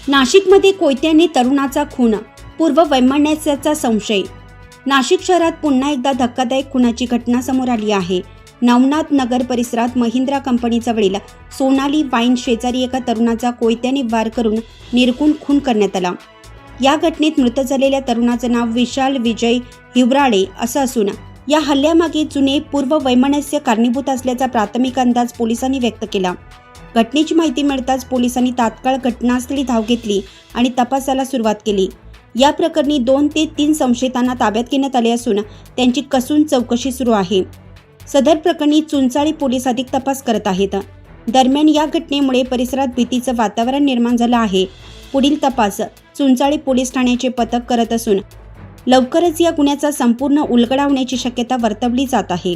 नाशिकमध्ये कोयत्याने तरुणाचा खून, पूर्व वैमनस्याचा संशय. नाशिक शहरात पुन्हा एकदा धक्कादायक खुनाची घटना समोर आली आहे. नवनाथ नगर परिसरात महिंद्रा कंपनीजवळील सोनाली वाईन शेजारी एका तरुणाचा कोयत्याने वार करून निर्घृण खून करण्यात आला. या घटनेत मृत झालेल्या तरुणाचं नाव विशाल विजय हिवराळे असं असून या हल्ल्यामागे जुने पूर्व वैमनस्य कारणीभूत असल्याचा प्राथमिक अंदाज पोलिसांनी व्यक्त केला. घटनेची माहिती मिळताच पोलिसांनी तात्काळ घटनास्थळी धाव घेतली आणि तपासाला सुरुवात केली. या प्रकरणी 2 ते 3 संशयितांना ताब्यात घेण्यात आले असून त्यांची कसून चौकशी सुरू आहे. सदर प्रकरणी चुंचाळी पोलीस अधिक तपास करत आहेत. दरम्यान या घटनेमुळे परिसरात भीतीचं वातावरण निर्माण झालं आहे. पुढील तपास चुंचाळी पोलीस ठाण्याचे पथक करत असून लवकरच या गुन्ह्याचा संपूर्ण उलगडा होण्याची शक्यता वर्तवली जात आहे.